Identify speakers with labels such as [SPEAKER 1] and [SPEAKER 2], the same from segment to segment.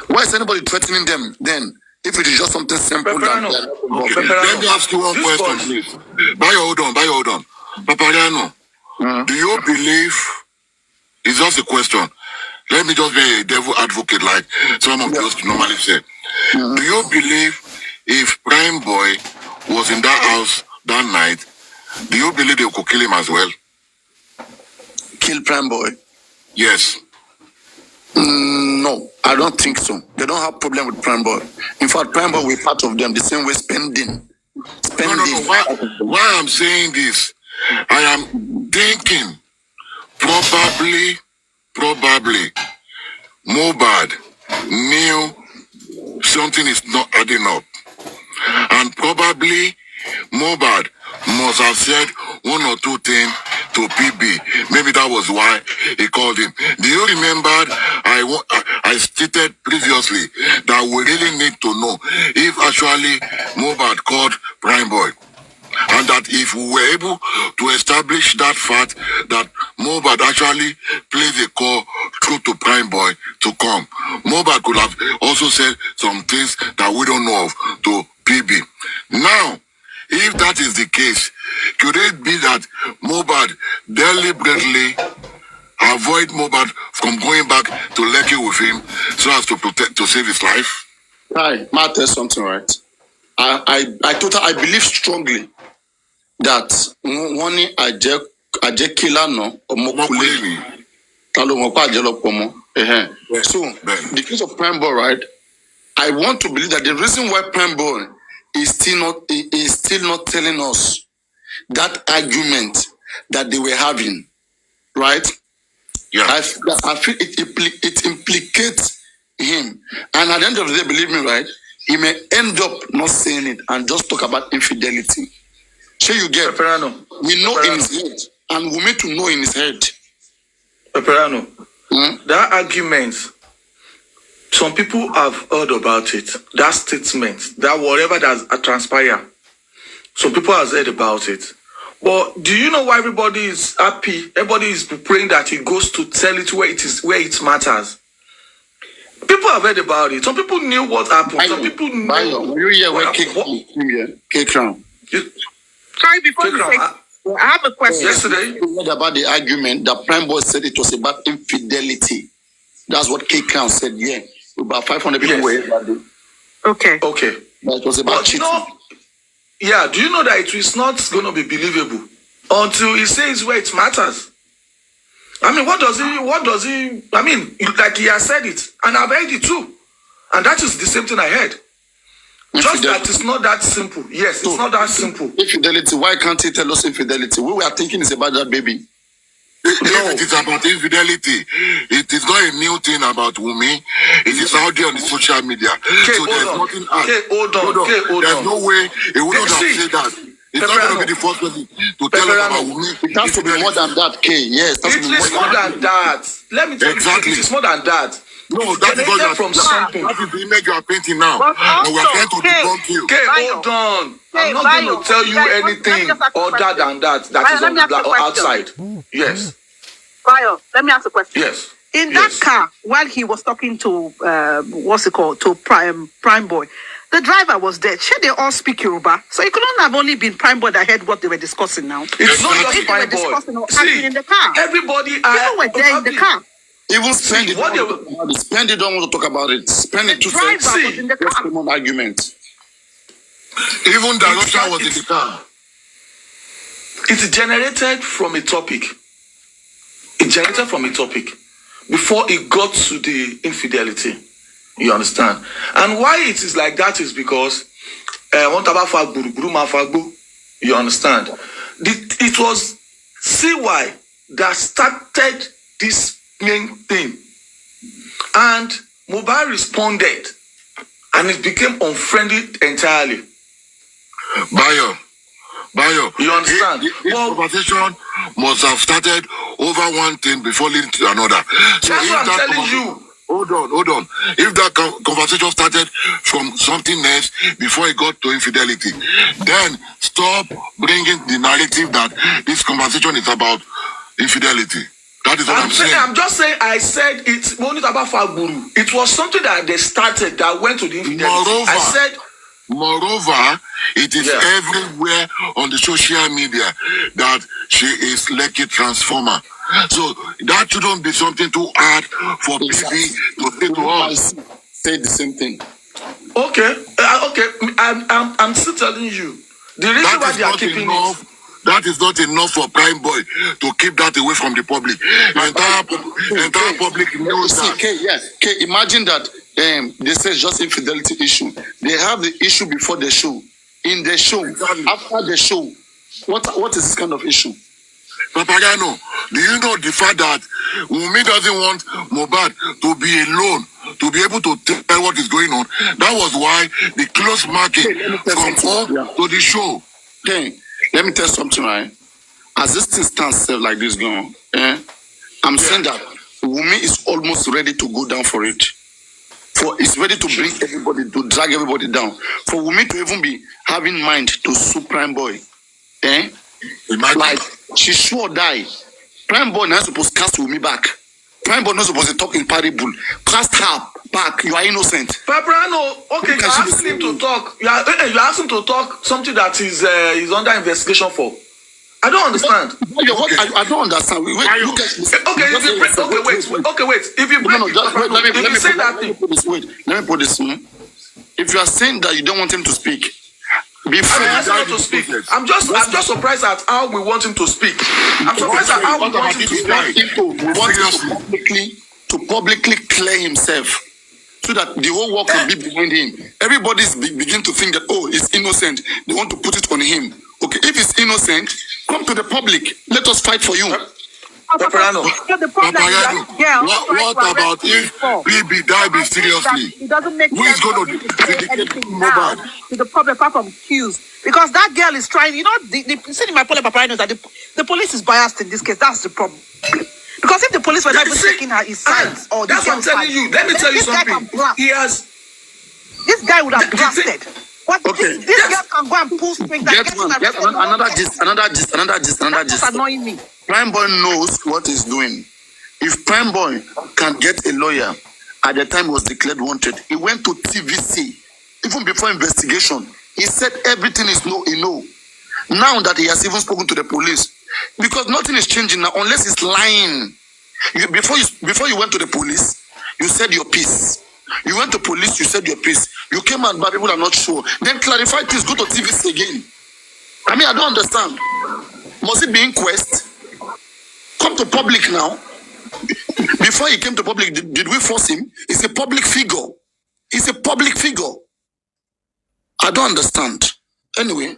[SPEAKER 1] Why is anybody threatening them then? If it is just something simple.
[SPEAKER 2] Let
[SPEAKER 3] me ask you one question, please. Hold on. Papariano, do you believe, it's just a question, let me just be a devil advocate like some of those normally say. Do you believe if Primeboy was in that house that night, do you believe they could kill him as well?
[SPEAKER 1] Kill Primeboy?
[SPEAKER 3] Yes.
[SPEAKER 1] No, I don't think so. They don't have problem with Primeboy. In fact, Primeboy will be part of them the same way spending.
[SPEAKER 3] No. Why I'm saying this, I am thinking probably Mohbad knew something is not adding up. And probably Mohbad must have said one or two things to PB. Maybe that was why he called him. Do you remember I stated previously that we really need to know if actually Mohbad called Primeboy? And that if we were able to establish that fact that Mohbad actually played a call through to Primeboy to come, Mohbad could have also said some things that we don't know of to PB. Now, if that is the case, could it be that Mohbad deliberately avoid Mohbad from going back to Lekki with him so as to save his life?
[SPEAKER 1] Hi, may I tell something, right? I believe strongly that Wunmi aje killer no omokule talo mo pa aje lopomo. So the case of Primeboy, right? I want to believe that the reason why Primeboy is still not telling us that argument that they were having, right?
[SPEAKER 3] Yeah.
[SPEAKER 1] I feel it implicates him, and at the end of the day, believe me, right? He may end up not saying it and just talk about infidelity. So you get, we know in his head, and we need to know in his head.
[SPEAKER 2] Peperano, that argument, some people have heard about it. That statement, that whatever that transpired, some people have heard about it. But do you know why everybody is happy? Everybody is praying that he goes to tell it where it matters. People have heard about it. Some people knew what happened. Some people knew.
[SPEAKER 1] You hear where K-Crown?
[SPEAKER 4] Sorry, before you say, I have a question.
[SPEAKER 2] Yesterday,
[SPEAKER 1] you heard about the argument that Primeboy said it was about infidelity. That's what K-Crown said. Yeah, about 500 people were that day.
[SPEAKER 4] Okay.
[SPEAKER 1] But it was about cheating.
[SPEAKER 2] Do you know that it is not going to be believable until he says where it matters? I mean, what does he, I mean, like he has said it, and I've heard it too. And that is the same thing I heard. Just that it's not that simple. Yes, it's not that simple.
[SPEAKER 1] Infidelity, why can't he tell us infidelity? We were thinking it's about that baby.
[SPEAKER 3] If it is about infidelity, it is not a new thing about Wunmi. It is out there on the social media. So there's nothing
[SPEAKER 2] hold on.
[SPEAKER 3] There's no way he wouldn't have said that. It's not going to be the first person to tell us about Wunmi.
[SPEAKER 1] It has to be more than that, K. Yes,
[SPEAKER 2] it is more than that. Let me tell you, it is more than that.
[SPEAKER 3] No, that is that is the image you are painting now. And we are trying to debunk you.
[SPEAKER 2] Okay, hold on. I'm not going to tell you anything other than that is on the outside. Yes.
[SPEAKER 4] Bayo, let me ask a question.
[SPEAKER 2] Yes.
[SPEAKER 4] In that car, while he was talking to to Primeboy, the driver was dead. Should they all speak Yoruba? So it couldn't have only been Primeboy that heard what they were discussing now.
[SPEAKER 2] It's not just Primeboy.
[SPEAKER 4] See, in the car.
[SPEAKER 2] Everybody
[SPEAKER 4] people were there in the car.
[SPEAKER 1] Even Splendid don't want to talk about it. Splendid to say
[SPEAKER 4] was in the car.
[SPEAKER 1] Argument.
[SPEAKER 3] Even the Russia was in the car.
[SPEAKER 2] It generated from a topic. It generated from a topic before it got to the infidelity. You understand? And why it is like that is because you understand? It was CY that started this main thing. And Mohbad responded. And it became unfriendly entirely.
[SPEAKER 3] Bayo,
[SPEAKER 2] you understand?
[SPEAKER 3] This conversation must have started over one thing before leading to another. So
[SPEAKER 2] that's what I'm telling you.
[SPEAKER 3] Hold on. If that conversation started from something else before it got to infidelity, then stop bringing the narrative that this conversation is about infidelity. That is what I'm saying.
[SPEAKER 2] I'm just saying, I said it's only about Fagburu. It was something that they started that went to the infidelity. I said,
[SPEAKER 3] moreover, it is everywhere on the social media that she is Lekki Transformer. So that shouldn't be something too hard for PB to say to us.
[SPEAKER 1] Say the same thing.
[SPEAKER 2] Okay, I'm still telling you the reason why they are keeping it.
[SPEAKER 3] That is not enough for Primeboy to keep that away from the public. Entire public knows that.
[SPEAKER 1] Okay, imagine that they say it's just infidelity issue. They have the issue before the show, in the show, after the show. What is this kind of issue?
[SPEAKER 3] Papagano, do you know the fact that Wunmi doesn't want Mohbad to be alone, to be able to tell what is going on? That was why the close market from home to the show.
[SPEAKER 1] Okay, let me tell you something, right? As this thing stands like this going, I'm saying that Wunmi is almost ready to go down for it. It's ready to bring everybody, to drag everybody down. For Wunmi to even be having mind to sue Primeboy,
[SPEAKER 3] Imagine.
[SPEAKER 1] like she sure die. Primeboy not supposed to cast Wunmi back. Primeboy not supposed to talk in parable. Cast her back. You are innocent.
[SPEAKER 2] Paprano, okay, you asking him to talk. You asked him to talk something that is under investigation for. I don't understand.
[SPEAKER 1] I don't understand. Wait.
[SPEAKER 2] If you break let me say that thing.
[SPEAKER 1] Let me put this. If you are saying that you don't want him to speak, before
[SPEAKER 2] I asked him to speak. I'm just surprised at how we want him to speak. I'm surprised at how we want him to speak.
[SPEAKER 1] We want him to publicly clear himself, so that the whole world will be behind him. Everybody's begin to think that, oh, he's innocent. They want to put it on him. Okay, if he's innocent, come to the public. Let us fight for you.
[SPEAKER 2] Paparano.
[SPEAKER 3] What about if PB die mysteriously?
[SPEAKER 4] It doesn't make
[SPEAKER 3] Who is going to
[SPEAKER 4] now to the public apart from cues? Because that girl is trying, the thing in my Paparano is that the police is biased in this case. That's the problem. Because if the police were not even taking his sides, or
[SPEAKER 2] that's what I'm telling you. Let me tell you something.
[SPEAKER 4] This guy would have blasted. This girl can go and pull strings.
[SPEAKER 1] Get another gist.
[SPEAKER 4] That's annoying me.
[SPEAKER 1] Primeboy knows what he's doing. If Primeboy can get a lawyer at the time he was declared wanted, he went to TVC even before investigation. He said everything is no. Now that he has even spoken to the police, because nothing is changing now unless he's lying. Before you went to the police, you said your piece. You went to police, you said your piece. You came out, but people are not sure. Then clarify things, go to TVC again. I mean, I don't understand. Must it be inquest? Come to public now. Before he came to public, did we force him? He's a public figure. I don't understand. Anyway.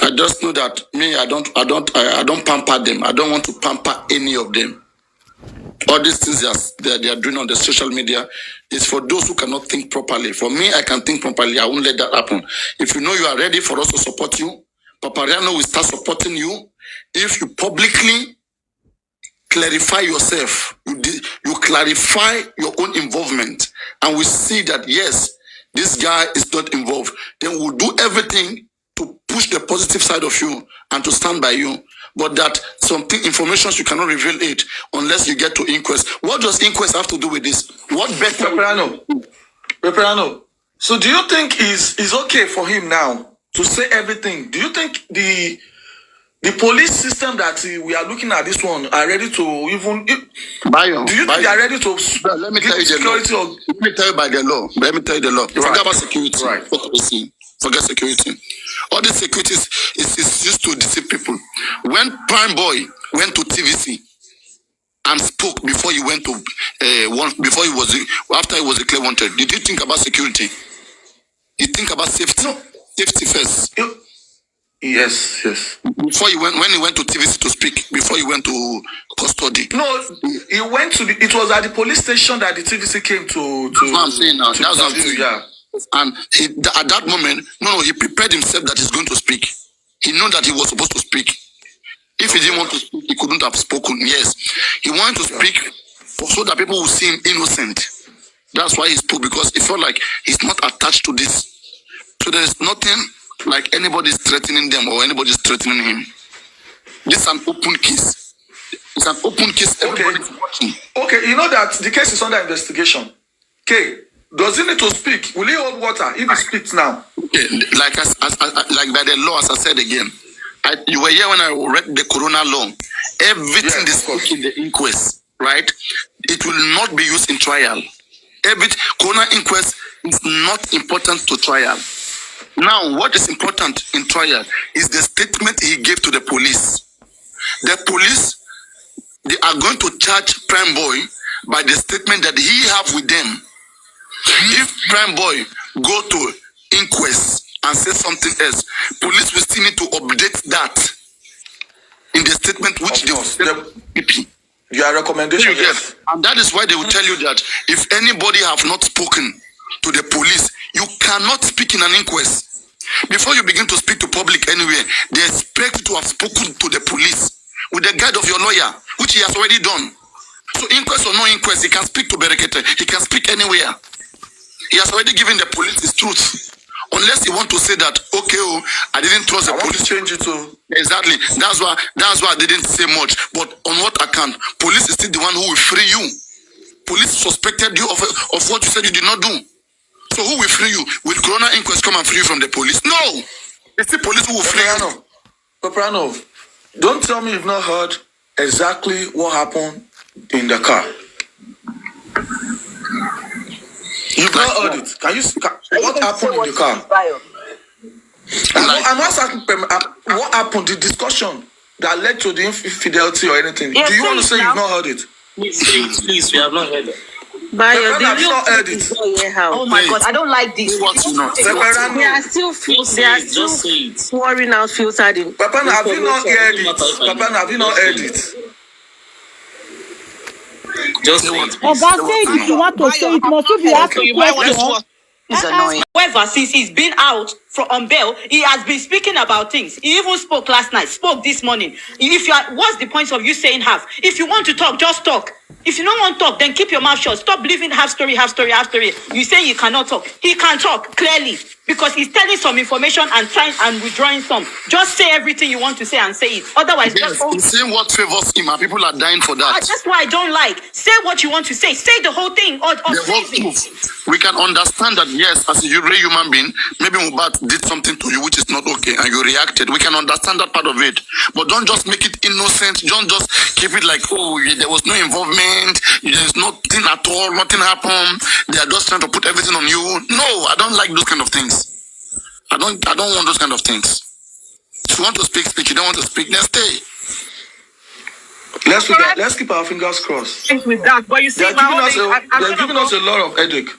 [SPEAKER 1] I just know that me, I don't pamper them. I don't want to pamper any of them. All these things they are doing on the social media is for those who cannot think properly. For me, I can think properly. I won't let that happen. If you know you are ready for us to support you, Papariano will start supporting you. If you publicly clarify yourself, you clarify your own involvement, and we see that yes, this guy is not involved, then we'll do everything to push the positive side of you and to stand by you. But that something information you cannot reveal it unless you get to inquest. What does inquest have to do with this? What better?
[SPEAKER 2] Peperano. So do you think it's okay for him now to say everything? Do you think the police system that we are looking at this one are ready to even?
[SPEAKER 1] Bayo,
[SPEAKER 2] do you think they are ready to?
[SPEAKER 1] Let me tell you the law. Let me tell you by the law. Let me tell you the law. Forget about security.
[SPEAKER 2] Right.
[SPEAKER 1] Forget security. All this security is used to deceive people. When Primeboy went to TVC and spoke before he went to after he was declared wanted, did you think about security? You think about safety. No. Safety first.
[SPEAKER 2] Yes.
[SPEAKER 1] Before when he went to TVC to speak, before he went to custody.
[SPEAKER 2] No, he went to it was at the police station that the TVC came to.
[SPEAKER 1] That's what I'm saying now. That's what I'm saying.
[SPEAKER 2] Yeah.
[SPEAKER 1] And at that moment, he prepared himself that he's going to speak. He knew that he was supposed to speak. If he didn't want to speak, he couldn't have spoken. Yes, he wanted to speak so that people will see him innocent. That's why he spoke, because he felt like he's not attached to this. So there is nothing like anybody's threatening them or anybody's threatening him. This is an open case. It's an open case. Everybody's watching.
[SPEAKER 2] Okay, you know that the case is under investigation. Okay, does he need to speak? Will he hold water if he speaks now?
[SPEAKER 1] Okay, like like by the law, as I said again, you were here when I read the Corona law. Everything they spoke in the inquest, right? It will not be used in trial. Every Corona inquest is not important to trial. Now, what is important in trial is the statement he gave to the police. The police, they are going to charge Primeboy by the statement that he have with them. If Primeboy go to inquest and say something else, police will still need to update that in the statement which they will PP.
[SPEAKER 2] Your recommendation, yes.
[SPEAKER 1] And that is why they will tell you that if anybody have not spoken to the police, you cannot speak in an inquest. Before you begin to speak to public anywhere, they expect you to have spoken to the police with the guide of your lawyer, which he has already done. So inquest or no inquest, he can speak to Berekete. He can speak anywhere. He has already given the police his truth. Unless he want to say that, okay, oh, I didn't trust the police.
[SPEAKER 2] Change it to
[SPEAKER 1] exactly. That's why I didn't say much. But on what account? Police is still the one who will free you. Police suspected you of what you said you did not do. So who will free you? Will Corona inquest come and free you from the police? No. It's the police who will free you.
[SPEAKER 2] Paparano, don't tell me you've not heard exactly what happened in the car. You've not heard it. What happened in the car? What happened? The discussion that led to the infidelity or anything. Do you want to say you've not heard it?
[SPEAKER 5] Please, we have not heard it.
[SPEAKER 2] Have you not heard it?
[SPEAKER 4] Oh my God, I don't like this. They are still pouring out filtered in.
[SPEAKER 2] Papa, have you not heard it? Papa, have you not heard it?
[SPEAKER 5] Just say it.
[SPEAKER 6] If you want to say it, must you be asking questions?
[SPEAKER 4] It's annoying.
[SPEAKER 7] However, since he's been out on bail, he has been speaking about things. He even spoke last night, spoke this morning. What's the point of you saying half? If you want to talk, just talk. If you don't want to talk, then keep your mouth shut. Stop believing half story. You say you cannot talk. He can talk clearly because he's telling some information and withdrawing some. Just say everything you want to say and say it. Otherwise,
[SPEAKER 1] yes, he's saying what favors him, and people are dying for that.
[SPEAKER 7] That's why I don't like. Say what you want to say. Say the whole thing or
[SPEAKER 1] the whole truth. We can understand that, yes, as a real human being, maybe Mubad did something to you which is not okay and you reacted. We can understand that part of it. But don't just make it innocent. Don't just keep it like, oh, there was no involvement. There's nothing at all. Nothing happened. They are just trying to put everything on you. No, I don't like those kind of things. I don't want those kind of things. If you want to speak, speak. You don't want to speak, then stay.
[SPEAKER 2] Let's keep our fingers crossed.
[SPEAKER 4] With that, but you see,
[SPEAKER 2] they're giving us a lot of headache.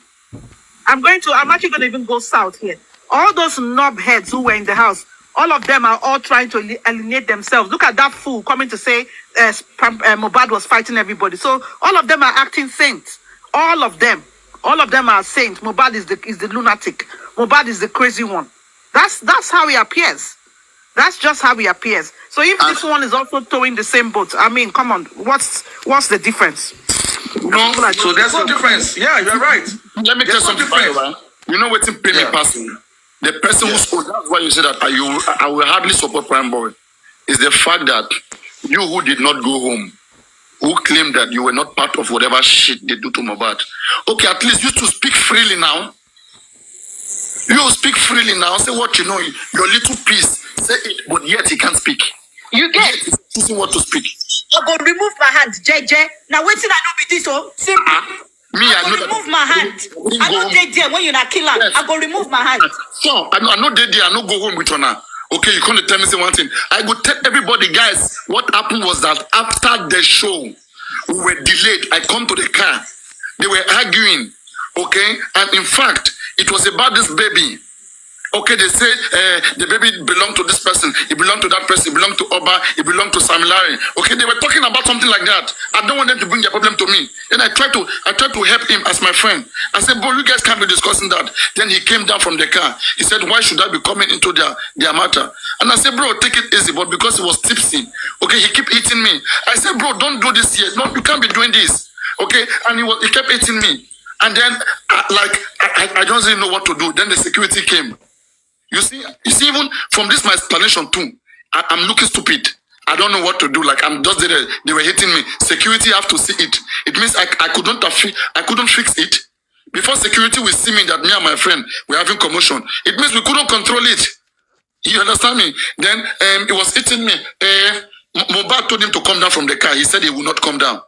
[SPEAKER 4] I'm actually going to even go south here. All those knob heads who were in the house, all of them are all trying to alienate themselves. Look at that fool coming to say Mohbad was fighting everybody. So all of them are acting saints. All of them are saints. Mohbad is the lunatic. Mohbad is the crazy one. That's how he appears. That's just how he appears. So if this one is also towing the same boat, I mean, come on, what's the difference?
[SPEAKER 2] No, so there's no difference. Yeah, you're right.
[SPEAKER 1] Let me tell you something. You know what's in pain me personally? The person who's that's why you say that I will hardly support Primeboy is the fact that you who did not go home, who claimed that you were not part of whatever shit they do to Mohbad. Okay, at least you to speak freely now. You speak freely now. Say what you know, your little piece. Say it, but yet he can't speak.
[SPEAKER 7] You get
[SPEAKER 1] choosing what to speak.
[SPEAKER 7] I go remove my hand, JJ. Now wait till I know be this oh simple. I go remove my hand. I know JJ when you not kill him. I go remove my hand.
[SPEAKER 1] So I know JJ. I know go home with her. Okay, you can't tell me say one thing. I go tell everybody, guys. What happened was that after the show, we were delayed. I come to the car. They were arguing. Okay, and in fact, it was about this baby. Okay, they say the baby belonged to this person, it belonged to that person, it belonged to Oba, it belonged to Samilari. Okay, they were talking about something like that. I don't want them to bring their problem to me. Then I tried to help him as my friend. I said, bro, you guys can't be discussing that. Then he came down from the car. He said, why should I be coming into their matter? And I said, bro, take it easy, but because he was tipsy, okay, he kept hitting me. I said, bro, don't do this yet. No, you can't be doing this. Okay, and he kept hitting me. And then, I just didn't know what to do. Then the security came. You see, even from this my explanation too, I'm looking stupid. I don't know what to do. Like I'm just there. They were hitting me. Security have to see it. It means I couldn't fix it. Before security will see me that me and my friend were having commotion. It means we couldn't control it. You understand me? Then it was hitting me. Mohbad told him to come down from the car. He said he would not come down.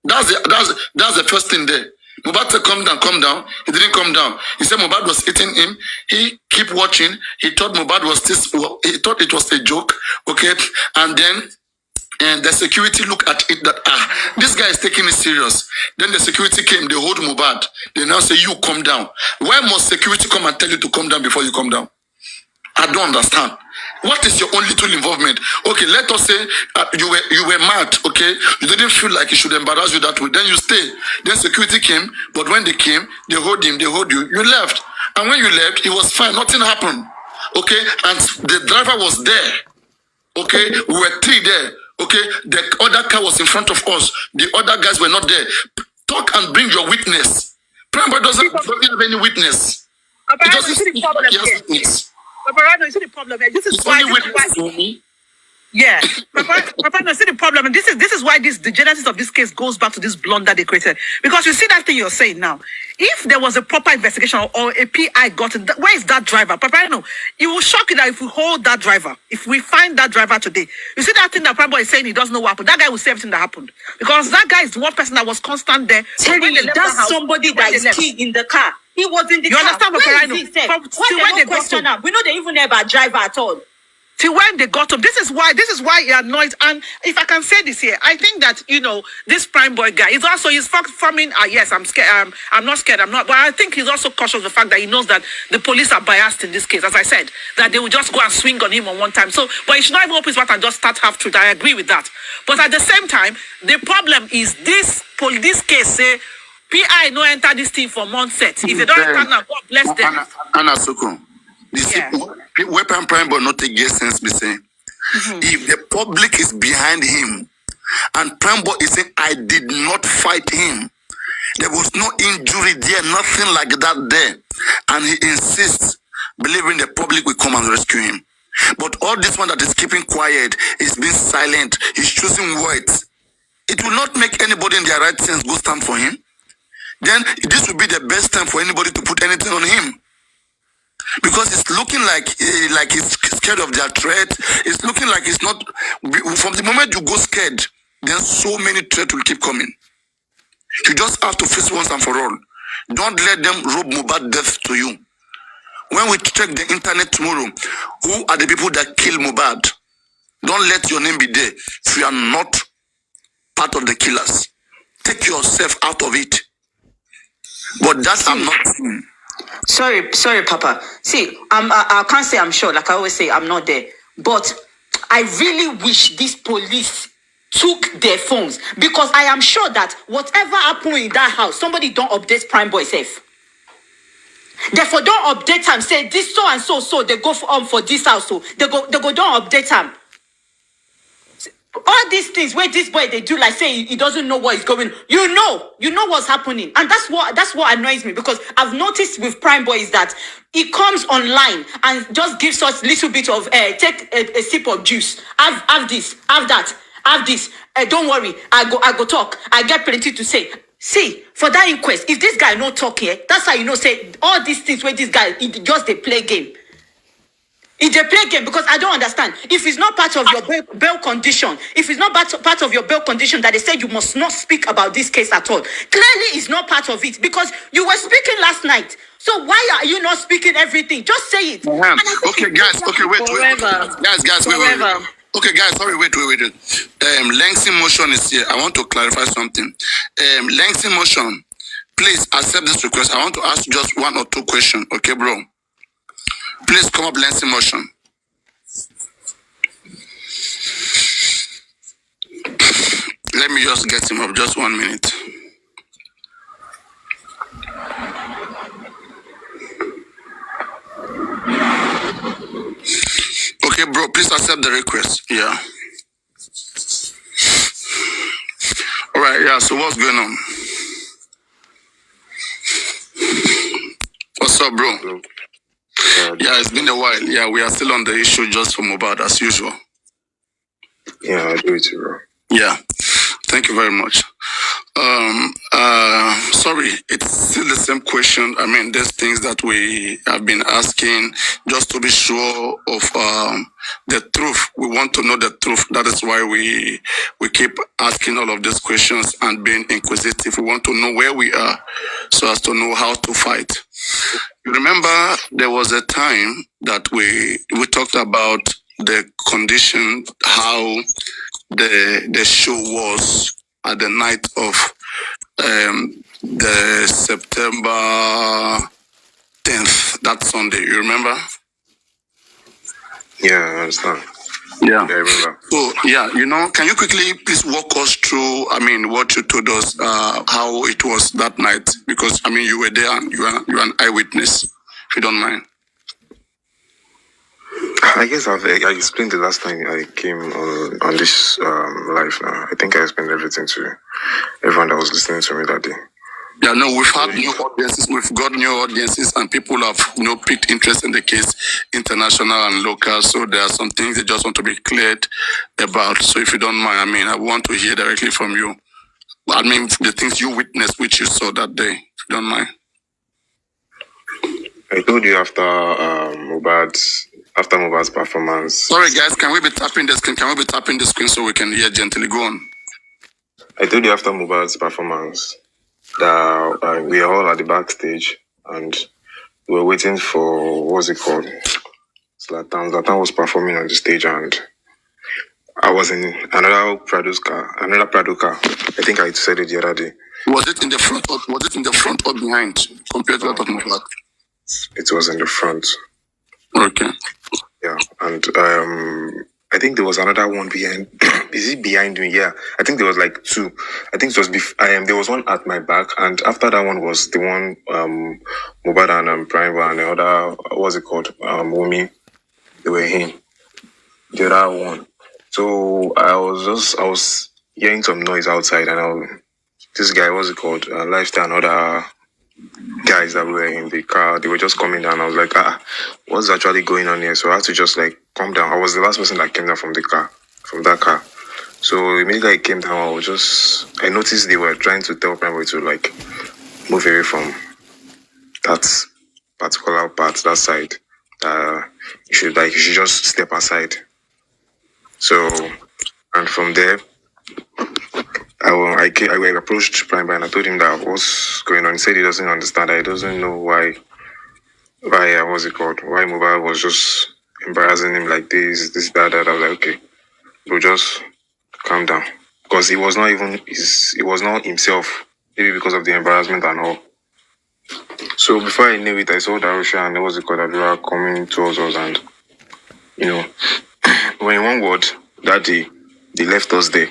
[SPEAKER 1] That's the first thing there. Mohbad said, come down. He didn't come down. He said Mohbad was hitting him. He keep watching. He thought Mohbad was he thought it was a joke. Okay. And then the security looked at it that, this guy is taking it serious. Then the security came. They hold Mohbad. They now say, you come down. Why must security come and tell you to come down before you come down? I don't understand. What is your own little involvement? Okay, let us say you were mad, okay? You didn't feel like it should embarrass you that way. Then you stay. Then security came, but when they came, they hold him, they hold you. You left. And when you left, it was fine. Nothing happened. Okay? And the driver was there. Okay? We were 3 there. Okay? The other car was in front of us. The other guys were not there. Talk and bring your witness. Primeboy doesn't have any witness. He doesn't see he has witness.
[SPEAKER 4] Papa, you see the problem here. This is why. Yeah, Papa, you see the problem, and this is why the genesis of this case goes back to this blunder they created. Because you see that thing you're saying now. If there was a proper investigation or a PI got it, where is that driver? Papa, it will shock you that if we hold that driver, if we find that driver today, you see that thing that Primeboy is saying he doesn't know what happened. That guy will say everything that happened because that guy is the one person that was constant there.
[SPEAKER 7] That's somebody that is key in the car. He was in the car.
[SPEAKER 4] You understand,
[SPEAKER 7] Papa? We know they even know about driver at all.
[SPEAKER 4] Till when they got up, this is why he annoys. And if I can say this here, I think that this Primeboy guy is also he's forming. Yes, I'm scared. I'm not scared. I'm not. But I think he's also cautious of the fact that he knows that the police are biased in this case. As I said, that they will just go and swing on him on one time. So, but he should not even open his mouth and just start half truth. I agree with that. But at the same time, the problem is this case say PI no enter this thing for months set. If they don't enter now, God bless them.
[SPEAKER 1] Anna Soko. Weapon Primeboy not take get sense be saying. If the public is behind him and Primeboy is saying I did not fight him, there was no injury there, nothing like that there, and he insists, believing the public will come and rescue him. But all this one that is keeping quiet is being silent, he's choosing words. It will not make anybody in their right sense go stand for him. Then this will be the best time for anybody to put anything on him. Because it's looking like he's scared of their threat. It's looking like it's not. From the moment you go scared, then so many threats will keep coming. You just have to face once and for all. Don't let them rob Mohbad death to you. When we check the internet tomorrow, who are the people that kill Mohbad? Don't let your name be there. If you are not part of the killers, take yourself out of it. But that I'm not.
[SPEAKER 7] Sorry, Papa. See, I can't say I'm sure. Like I always say, I'm not there. But I really wish these police took their phones because I am sure that whatever happened in that house, somebody don't update Primeboy safe. Therefore, don't update him. Say this so and so. They go for this house. So they go. Don't update him. All these things where this boy they do like say he doesn't know what is going on. You know what's happening, and that's what annoys me because I've noticed with Primeboy is that he comes online and just gives us little bit of take a sip of juice. Have this, have that, have this. Don't worry, I go talk. I get plenty to say. See, for that inquest, if this guy not talk here, that's how you know say all these things where this guy he just they play game. It's a play game because I don't understand. If it's not part of your bail condition, if it's not part of your bail condition that they said you must not speak about this case at all, clearly it's not part of it because you were speaking last night. So why are you not speaking everything? Just say it.
[SPEAKER 1] Okay, guys. Okay, wait. Guys, wait. Okay, guys, sorry, wait. Langsing motion is here. I want to clarify something. Langsing motion, please accept this request. I want to ask just 1 or 2 questions. Okay, bro? Please come up, Langsing motion. Let me just get him up. Just 1 minute. Okay, bro, please accept the request. Yeah. All right, yeah, so what's going on? What's up, bro? Yeah, it's been a while. Yeah, we are still on the issue just for Mohbad as usual.
[SPEAKER 8] Yeah, I do it too, bro.
[SPEAKER 1] Yeah, thank you very much. Sorry, it's still the same question. I mean, there's things that we have been asking just to be sure of the truth. We want to know the truth. That is why we keep asking all of these questions and being inquisitive. We want to know where we are so as to know how to fight. You remember there was a time that we talked about the condition, how the show was at the night of the September 10th, that Sunday. You remember?
[SPEAKER 8] Yeah, I understand.
[SPEAKER 1] Yeah.
[SPEAKER 8] Yeah, I remember.
[SPEAKER 1] So, yeah, can you quickly please walk us through, what you told us, how it was that night? Because, you were there and you're an eyewitness, if you don't mind.
[SPEAKER 8] I guess I explained the last time I came on this live now. I think I explained everything to everyone that was listening to me that day.
[SPEAKER 1] Yeah, no, we've had new audiences, we've got new audiences, and people have, picked interest in the case, international and local. So there are some things they just want to be cleared about. So if you don't mind, I want to hear directly from you. The things you witnessed, which you saw that day, if you don't mind.
[SPEAKER 8] I told you after Mohbad's performance.
[SPEAKER 1] Sorry, guys, can we be tapping the screen? Can we be tapping the screen so we can hear gently? Go on.
[SPEAKER 8] I told you after Mohbad's performance that we are all at the backstage and we were waiting for, what's it called? Zlatan. Zlatan was performing on the stage and I was in another Prado car. I think I said it the other day.
[SPEAKER 1] Was it in the front or behind compared to that of Mohbad?
[SPEAKER 8] It was in the front.
[SPEAKER 1] Okay.
[SPEAKER 8] Yeah, and I think there was another one behind. Is it behind me? Yeah, I think there was like two. I think it was there was one at my back, and after that one was the one Mohbad and Primeboy and the other, what's it called? Wunmi. They were in the other one. So I was hearing some noise outside, and this guy, what's it called? Lifestyle and other guys that were in the car, they were just coming down. I was like, what's actually going on here? So I had to just like calm down. I was the last person that came down from that car. So immediately I came down, I noticed they were trying to tell Primeboy to like move away from that particular part, that side. You should just step aside. So, and from there, I approached Primeboy and I told him that what's going on. He said he doesn't understand. He doesn't know why Mohbad was just embarrassing him like this, that. I was like, okay, bro, just calm down. Because he was not himself, maybe because of the embarrassment and all. So before I knew it, I saw Darusha and Adura coming towards us, and when in one word, that day, they left us there.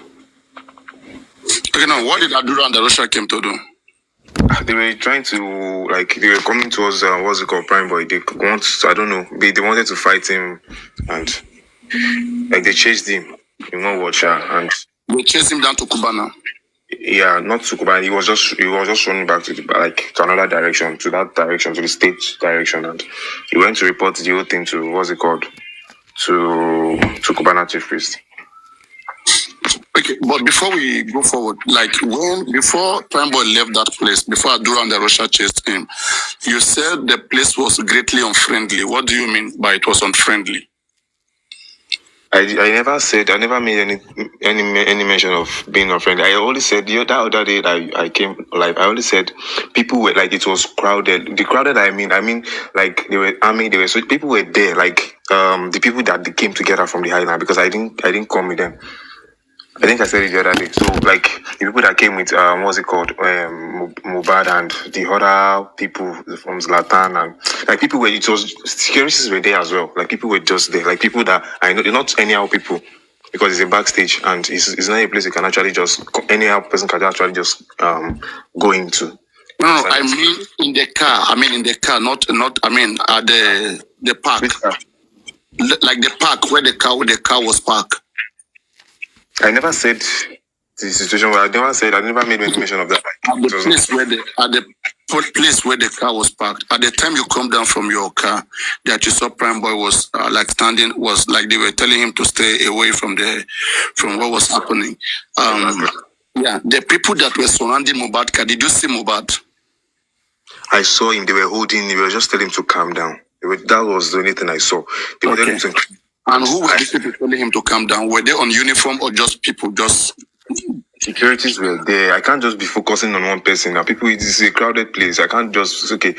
[SPEAKER 1] Okay, now what did Adura and Darusha came to do?
[SPEAKER 8] They were trying to, they were coming towards, Primeboy. I don't know, they wanted to fight him, and, they chased him in one word, and...
[SPEAKER 1] They chased him down to Cubana?
[SPEAKER 8] Yeah, not to Cubana. He was just running back to another direction, to the stage direction, and he went to report the whole thing to, to Cubana Chief Priest.
[SPEAKER 1] Okay, but before we go forward, before Primeboy left that place, before Adura and Darusha chased him, you said the place was greatly unfriendly. What do you mean by it was unfriendly?
[SPEAKER 8] I never made any mention of being unfriendly. I only said that other day that I came live. I only said people were it was crowded. The crowded I mean so people were there, the people that they came together from the island, because I didn't come with them. I think I said it the other day. So the people that came with Mohbad and the other people from Zlatan, and people securities were there as well. People were just there. People that I know, they're not anyhow people, because it's a backstage and it's not a place you can actually just anyhow person can actually just go into.
[SPEAKER 1] No, I mean in the car. Not at the park. Like the park where the car was parked.
[SPEAKER 8] I never said the situation where I never made any mention of that.
[SPEAKER 1] At the place where place where the car was parked, at the time you come down from your car, that you saw Primeboy was like standing, was like they were telling him to stay away from what was happening. Yeah, the people that were surrounding Mohbad car, did you see Mohbad?
[SPEAKER 8] I saw him. They were holding. They were just telling him to calm down. That was the only thing I saw. They were telling him to.
[SPEAKER 1] And who were the people telling him to calm down? Were they on uniform or just people? Just
[SPEAKER 8] securities were there. I can't just be focusing on one person. Now, people, it is a crowded place. I can't just okay.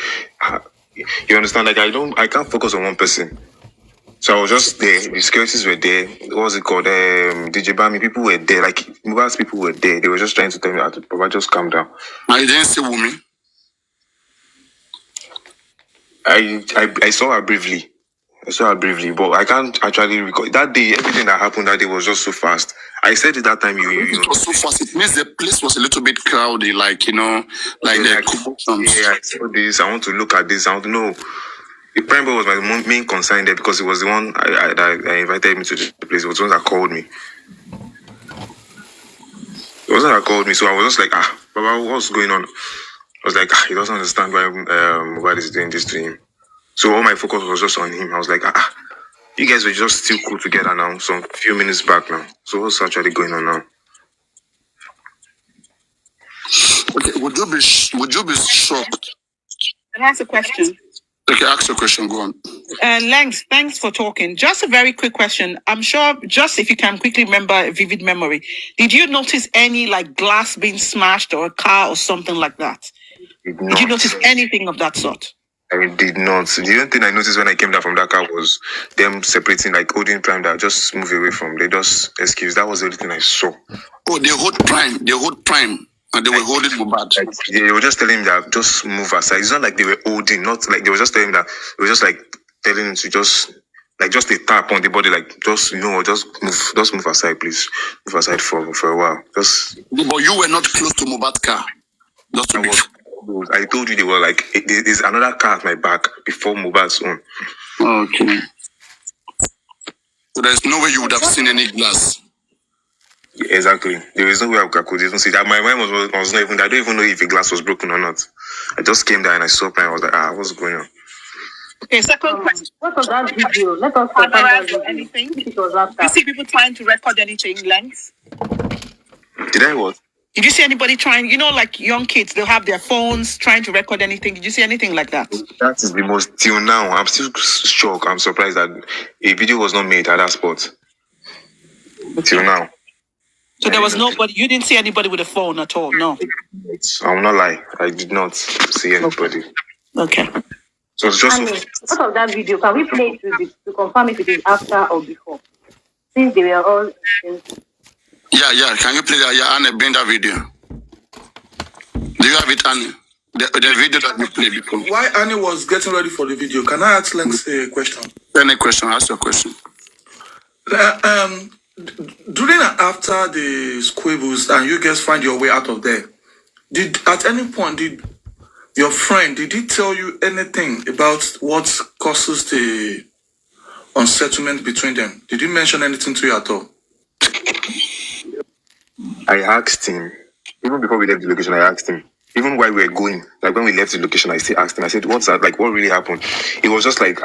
[SPEAKER 8] You understand? Like I can't focus on one person. So I was just there. The securities were there. What was it called? DJ Bami. People were there. Like Mohbad's people were there. They were just trying to tell me how to Papa, just calm down.
[SPEAKER 1] I didn't see Wunmi.
[SPEAKER 8] I saw her briefly. But I can't actually recall that day. Everything that happened that day was just so fast. I said it that time.
[SPEAKER 1] It was so fast. It means the place was a little bit crowded, like the commotions.
[SPEAKER 8] Yeah, I saw this. I want to look at this. I want to know. The Primeboy was my main concern there because it was the one that invited me to the place. It was the one that called me. It wasn't that called me, so I was just like, Baba, what's going on? I was like, he doesn't understand why Mohbad is doing this to him. So all my focus was just on him. I was like, you guys were just still cool together now. So a few minutes back now. So what's actually going on now?
[SPEAKER 1] Okay, would you be shocked?
[SPEAKER 4] Can I ask a question?
[SPEAKER 1] Okay, ask your question. Go on.
[SPEAKER 4] Lengs, thanks for talking. Just a very quick question. I'm sure, just if you can quickly remember a vivid memory, did you notice any like glass being smashed or a car or something like that? Did you notice anything of that sort?
[SPEAKER 8] I did not. The only thing I noticed when I came down from that car was them separating, like holding Prime that just move away from. They just excuse. That was the only thing I saw.
[SPEAKER 1] Oh, they hold Prime. And they were holding Mohbad.
[SPEAKER 8] They were just telling him that just move aside. It's not like they were holding, not like they were just telling him that. They were just like telling him to just a tap on the body, like just move aside, please. Move aside for a while.
[SPEAKER 1] But you were not close to Mohbad's car.
[SPEAKER 8] I told you they were like there's another car at my back before Mohbad's own.
[SPEAKER 1] Okay. So there's no way you would have seen any glass.
[SPEAKER 8] Yeah, exactly. There is no way I could even see that. My mind was not even. I don't even know if the glass was broken or not. I just came there and I saw Prime. I was like, what's going on?
[SPEAKER 4] Okay, second question.
[SPEAKER 6] What was that video? Let us confirm that video.
[SPEAKER 4] Anything?
[SPEAKER 6] It was after.
[SPEAKER 4] You see people trying to record anything, Lengs?
[SPEAKER 8] Did I what?
[SPEAKER 4] Did you see anybody trying, like young kids, they'll have their phones trying to record anything. Did you see anything like that?
[SPEAKER 8] That is the most, till now, I'm still shocked. I'm surprised that a video was not made at that spot. Till now.
[SPEAKER 4] So there was nobody, you didn't see anybody with a phone at all, no?
[SPEAKER 8] I will not lie. I did not see anybody.
[SPEAKER 4] Okay.
[SPEAKER 8] So it's just...
[SPEAKER 6] What of that video? Can we play it to confirm if it is after or before? Since they were all...
[SPEAKER 1] Yeah. Can you play that? Yeah, Anne, bring that video. Do you have it, Anne? The video that you played before.
[SPEAKER 2] While Annie was getting ready for the video, can I ask Lengs a question?
[SPEAKER 1] Any question? Ask your question.
[SPEAKER 2] During and after the squabbles and you guys find your way out of there, at any point did your friend, did he tell you anything about what causes the unsettlement between them? Did he mention anything to you at all?
[SPEAKER 8] I asked him, even before we left the location, I asked him, even while we were going, like when we left the location, I still asked him, I said, what's that? Like, what really happened? It was just like,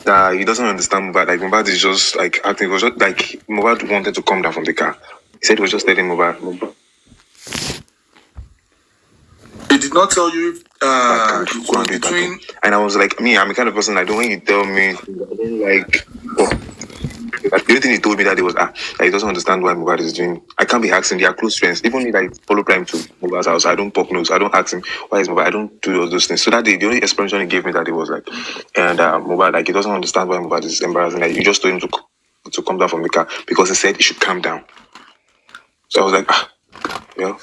[SPEAKER 8] that he doesn't understand Mohbad. Like, Mohbad is just like acting. It was just like Mohbad wanted to come down from the car. He said he was just telling Mohbad.
[SPEAKER 2] He did not tell you between...
[SPEAKER 8] And I was like, I'm the kind of person I don't, when you tell me, I don't like... The only thing he told me that day was that he doesn't understand why Mohbad is doing. I can't be asking. They are close friends. Even if I follow Prime to Mohbad's house, I don't pop nose. I don't ask him why is Mohbad. I don't do all those things. So that day, the only explanation he gave me that day was like, and Mohbad, like he doesn't understand why Mohbad is embarrassing. Like you just told him to come down from the car because he said he should calm down. So I was like, yeah.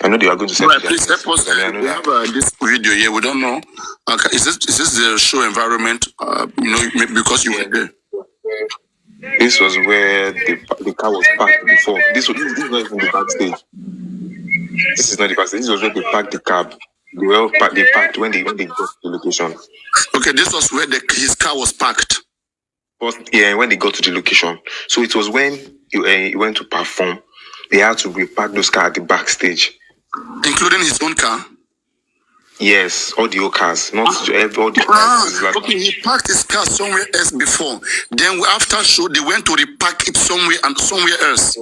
[SPEAKER 8] I know they are going to say.
[SPEAKER 1] Right, please help us. We have this video here. We don't know. Is this the show environment? Because you were there.
[SPEAKER 8] This was where the car was parked before. This is not even the backstage. This is not the backstage. This was where they parked the cab. They parked when they got to the location.
[SPEAKER 1] Okay, this was where his car was parked.
[SPEAKER 8] But yeah, when they got to the location. So it was when he went to perform. They had to repark those cars at the backstage.
[SPEAKER 1] Including his own car?
[SPEAKER 8] Yes, audio cars, not all the cars. Like,
[SPEAKER 1] Okay, he parked his car somewhere else before. Then after show, they went to repark it somewhere else.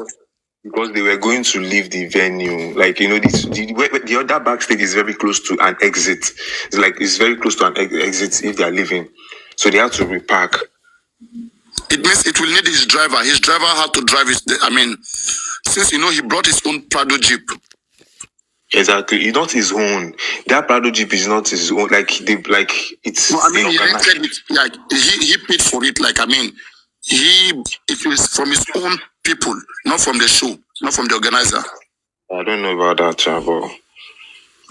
[SPEAKER 8] because they were going to leave the venue. Like, you know, the other backstage is very close to an exit. It's very close to an exit if they are leaving. So they have to repark.
[SPEAKER 1] It means it will need his driver. His driver had to drive since he brought his own Prado Jeep.
[SPEAKER 8] Exactly. It's not his own. That Prado Jeep is not his own. It's.
[SPEAKER 1] No, he rented it. Like he paid for it. It was from his own people, not from the show, not from the organizer.
[SPEAKER 8] I don't know about that, Chavo.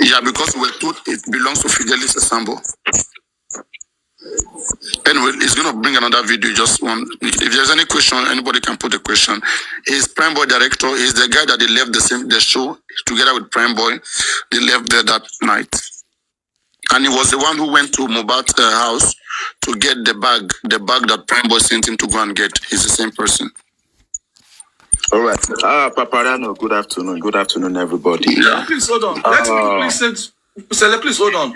[SPEAKER 1] Yeah, because we were told it belongs to Fidelis Sambo. Anyway, he's gonna bring another video. Just one. If there's any question, anybody can put a question. He's Primeboy director. He's the guy that they left the show together with Primeboy. They left there that night, and he was the one who went to Mohbad's house to get the bag that Primeboy sent him to go and get. He's the same person.
[SPEAKER 9] All right. Paparano, good afternoon. Good afternoon, everybody.
[SPEAKER 2] Yeah. Please hold on. Let me quickly say, please hold on.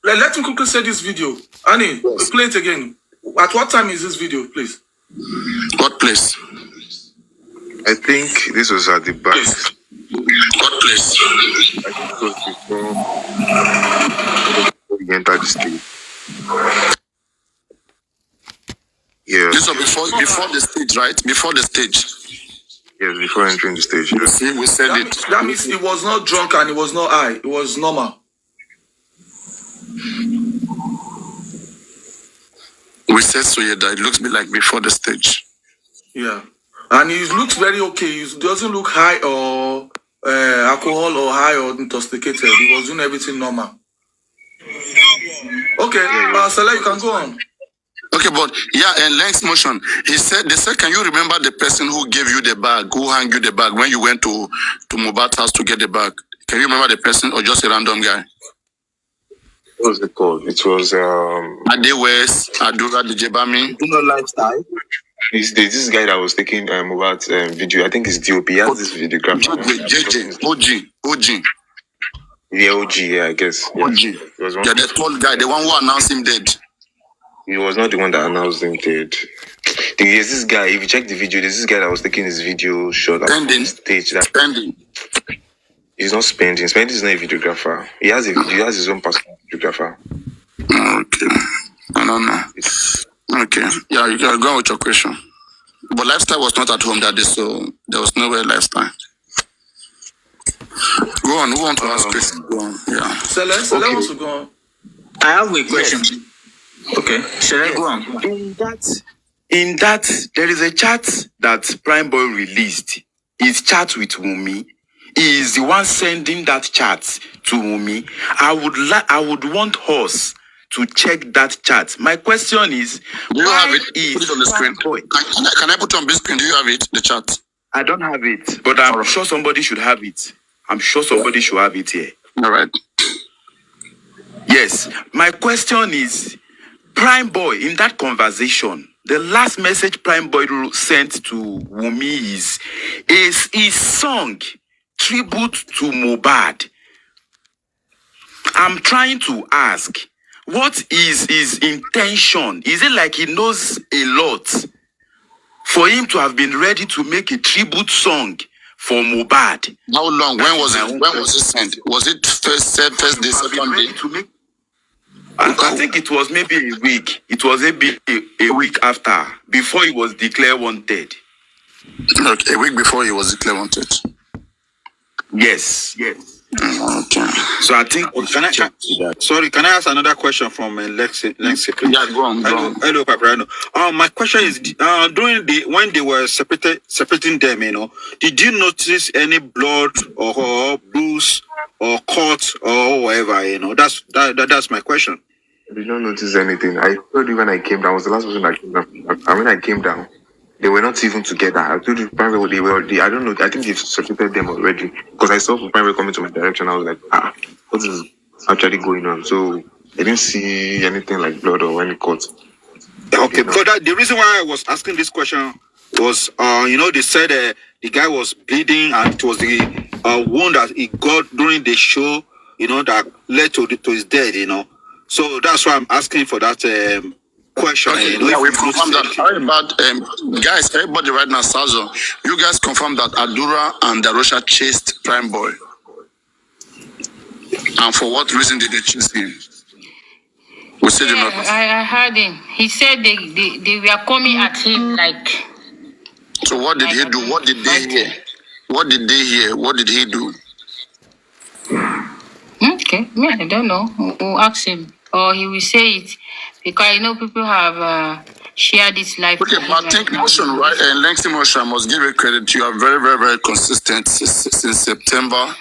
[SPEAKER 2] Let me quickly say this video. Annie, yes. Play it again. At what time is this video, please?
[SPEAKER 1] What place?
[SPEAKER 8] I think this was at the back.
[SPEAKER 1] What place?
[SPEAKER 8] I think it was before we entered the stage. Yeah.
[SPEAKER 1] This was before the stage, right? Before the stage.
[SPEAKER 8] Yes, before entering the stage. Yeah.
[SPEAKER 1] See, we said it.
[SPEAKER 2] That means he was not drunk and he was not high. It was normal.
[SPEAKER 1] We said so, yeah, that it looks me like before the stage.
[SPEAKER 2] Yeah. And he looks very okay. He doesn't look high or alcohol or high or intoxicated. He was doing everything normal. Okay, Salah, you can go on.
[SPEAKER 1] Okay, but and Leng's motion. They said, can you remember the person who gave you the bag, who hung you the bag when you went to Mohbad's house to get the bag? Can you remember the person or just a random guy?
[SPEAKER 8] What was it called? It was
[SPEAKER 1] Adewes, Adura, the Jebami.
[SPEAKER 9] You know lifestyle.
[SPEAKER 8] There's this guy that was taking Mohbad's video. I think it's DOP. He has this videograph.
[SPEAKER 1] OG.
[SPEAKER 8] Yeah, OG, yeah, I guess. Yeah.
[SPEAKER 1] OG. The tall guy, the one who announced him dead.
[SPEAKER 8] He was not the one that announced him dead. There's this guy, if you check the video, there's this guy that was taking his video shot on the stage.
[SPEAKER 1] Spending.
[SPEAKER 8] He's not spending. Spending is not a videographer. He has his own personal videographer.
[SPEAKER 1] Okay. I don't know. Okay. Yeah, you can go on with your question. But Lifestyle was not at home that day, so there was no way Lifestyle. Go on. Who want to ask question? Go on. Yeah.
[SPEAKER 2] Salah wants to go on.
[SPEAKER 5] I have a question. Yes. Okay. Shall I go on?
[SPEAKER 9] In that, there is a chat that Primeboy released. His chat with Wunmi. He is the one sending that chat to Wunmi. I would want us to check that chat. My question is,
[SPEAKER 1] do you have it? Put it on the screen. Can I put it on the screen? Do you have it? The chat.
[SPEAKER 9] I don't have it, but I'm sure somebody should have it. I'm sure somebody should have it here.
[SPEAKER 1] All right.
[SPEAKER 9] Yes. My question is, Primeboy, in that conversation, the last message Primeboy sent to Wunmi is his song, Tribute to Mohbad. I'm trying to ask, what is his intention? Is it like he knows a lot for him to have been ready to make a tribute song for Mohbad?
[SPEAKER 1] How long? When was it? When was it sent? Was it first day, second day?
[SPEAKER 9] I think it was maybe a week. It was a week after, before he was declared wanted.
[SPEAKER 1] Okay, a week before he was declared wanted.
[SPEAKER 9] Yes.
[SPEAKER 1] Okay.
[SPEAKER 9] So I think
[SPEAKER 10] can I ask another question from Lex?
[SPEAKER 1] Yeah, go on.
[SPEAKER 10] Hello, Paparano. My question is, when they were separating them, did you notice any blood or bruise or cut or whatever? That's my question.
[SPEAKER 8] I did not notice anything. I told you when I came down, I was the last person that came down. And when I came down, they were not even together. I told you, Primeboy, they were. I don't know. I think they've separated them already. Because I saw Primeboy coming to my direction. I was like, what is actually going on? So I didn't see anything like blood or any cut.
[SPEAKER 10] Okay, because the reason why I was asking this question was, they said the guy was bleeding and it was the wound that he got during the show that led to his death, So that's why I'm asking for that question.
[SPEAKER 1] Okay,
[SPEAKER 10] If
[SPEAKER 1] we
[SPEAKER 10] you
[SPEAKER 1] confirm that.
[SPEAKER 10] notice
[SPEAKER 1] How about guys? Everybody right now, Sazo, you guys confirm that Adura and Darosha chased Primeboy, and for what reason did they chase him? We said
[SPEAKER 11] Yeah, I heard him. He said they were coming at him like.
[SPEAKER 1] So what did he do? What did they hear? What did they hear? What did he do?
[SPEAKER 11] Okay, me, I don't know. We'll ask him, or he will say it because people have shared this life.
[SPEAKER 1] Okay, but I think motion, right? And Langston Motion, I must give you credit. You are very, very, very consistent since September.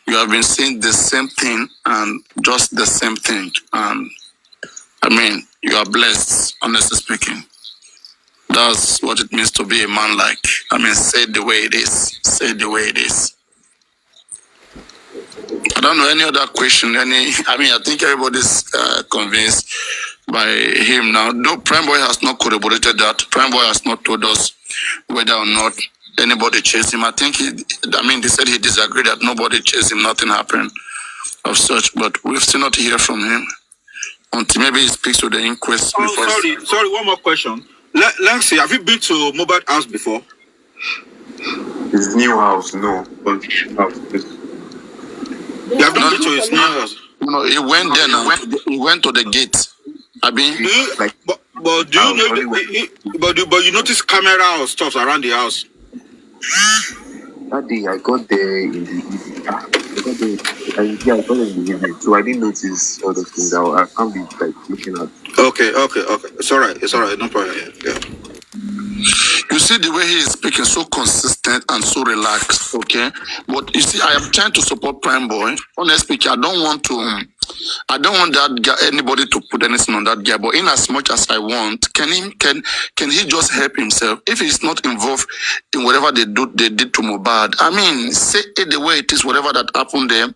[SPEAKER 1] You have been saying the same thing and just the same thing. And I mean, you are blessed, honestly speaking. That's what it means to be a man like. I mean, say it the way it is. Say it the way it is. I don't know any other question. I think everybody's convinced by him now. Though Primeboy has not corroborated that. Primeboy has not told us whether or not anybody chased him. I think they said he disagreed that nobody chased him, nothing happened of such, but we've still not hear from him until maybe he speaks to the inquest.
[SPEAKER 10] Sorry, one more question. Lancy, have you been to Mohbad house before?
[SPEAKER 8] His new house, no. But
[SPEAKER 10] you have not been to his new house?
[SPEAKER 1] No, he went there now. He went to the gate. But
[SPEAKER 10] do you know? But you notice camera or stuff around the house?
[SPEAKER 8] That day I got there in the evening. I got there in the evening, so I didn't notice all the things. I can't be looking at.
[SPEAKER 10] Okay. It's all right. No problem. Yeah.
[SPEAKER 1] You see the way he is speaking, so consistent and so relaxed, okay? But you see, I am trying to support Primeboy. Honestly speaking, I don't want that guy, anybody to put anything on that guy. But in as much as I want, can he just help himself? If he's not involved in whatever they did to Mohbad, I mean, say it the way it is, whatever that happened there,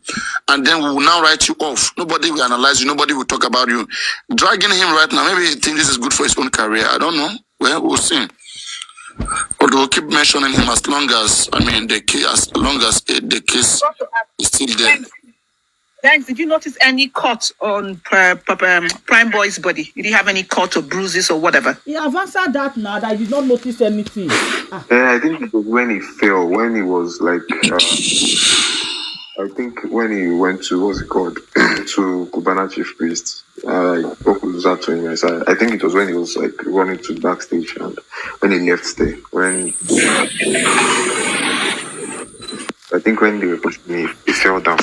[SPEAKER 1] and then we will now write you off. Nobody will analyze you. Nobody will talk about you. Dragging him right now, maybe he thinks this is good for his own career. I don't know. Well, we'll see. But we'll keep mentioning him as long as the case is still there.
[SPEAKER 4] Thanks. Did you notice any cut on Primeboy's body? Did he have any cut or bruises or whatever?
[SPEAKER 12] Yeah, I've answered that now. That I did not notice anything.
[SPEAKER 8] I think it was when he fell, when he was I think when he went to, what's it called, to Cubana Chief Priest, I spoke with that to him. I think it was when he was running to the backstage and when he left there. I think when they were pushing me, he fell down.